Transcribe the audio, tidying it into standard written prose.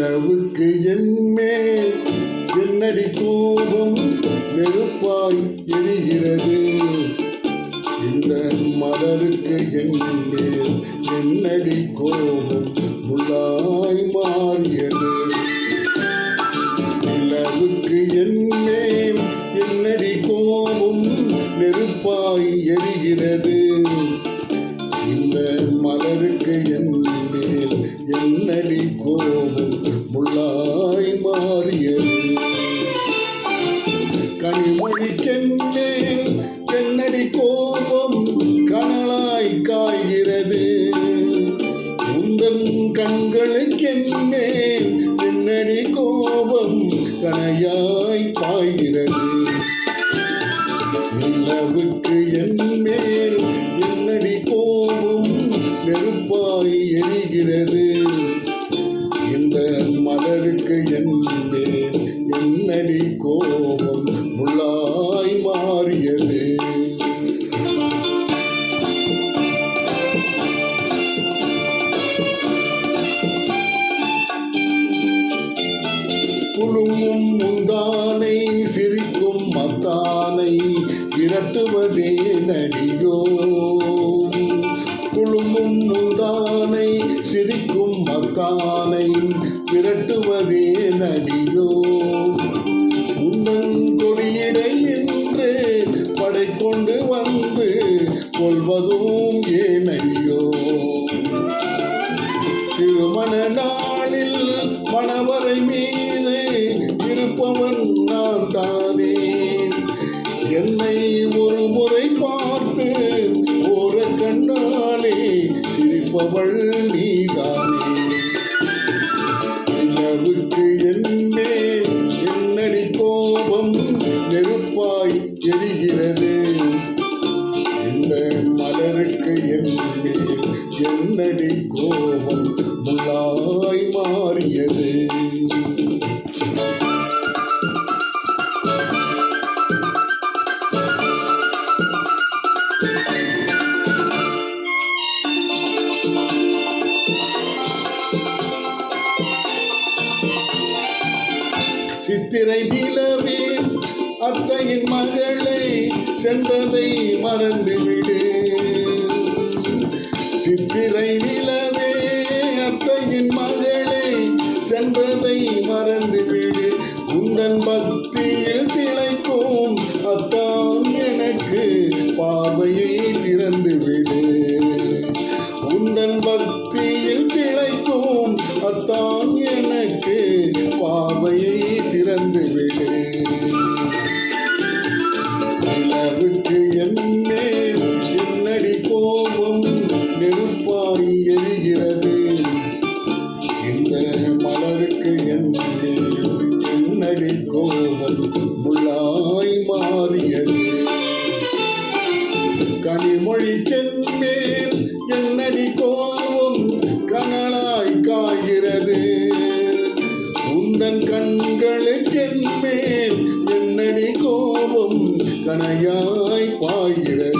நிலவுக்கு என்மேல் என்னடி கோபம் நெருப்பாய் எரிகிறது. இந்த மலருக்கு என்மேல் என்னடி கோபம் முள்ளாய் மாறியது. நிலவுக்கு என்மேல் என்னடி கோபம் நெருப்பாய் எரிகிறது. இந்த மலருக்கு என்மேல் என்னடி கோபம் முள்ளாய் மாறியது. கனிமொழிக்கென்மேல் என்னடி கோபம் கனலாய் காய்கிறது. உந்தன் கண்களுக்கென்மேல் என்னடி கோபம் கனையாய் பாய்கிறது. நிலவுக்கு என்மேல் என்னடி கோபம் நெருப்பாய் எரிகிறது. இந்த மலருக்கு என்மேல் என்னடி கோபம் முள்ளாய் மாறியது. குலுங்கும் முந்தானை சிரிக்கும் மத்தானை விரட்டுவதே நடிகோ. குலுங்கும் முந்தானை சிரிக்கும் மத்தானை விரட்டுவதே நடிகோ. உந்தன் கொடியிடை என்று படை கொண்டு வந்து கொள்வதும் ஏனடியோ. திருமண நாளில் மணவரை மீது இருப்பவன் நான் தானே. என்னை ஒரு முறை பார்த்து ஓர கண்ணாலே சிரிப்பவள் நீதானே. நிலவுக்கு என்மேல் என்னடி கோபம் நெருப்பாய் எரிகிறது. இந்த மலருக்கு என்மேல் என்னடி கோபம் முள்ளாய் மாறியது. சித்திரை நிலவே அத்தையின் மகளை சென்றதை மறந்துவிடு. சித்திரை நிலவே அத்தையின் மகளை சென்றதை மறந்துவிடு. உந்தன் பக்தியில் திளைக்கும் அத்தான் எனக்கு பார்வையை திறந்துவிடு. உந்தன் பக்தியில் திளைக்கும் அத்தான் எனக்கு பார்வையை திறந்துவிடு. நிலவுக்கு என்மேல் என்னடி கோபம் நெருப்பாய் எரிகிறது. இந்த மலருக்கு என்மேல் என்னடி கோபம் முள்ளாய் மாறியது. கனிமொழிக்கென்மேல் என்னடி கோபம் கனலாய் காய்கிறது. உந்தன் கண்களுக்கென்மேல் என்னடி கோபம் கனையாய் பாய்கிறது.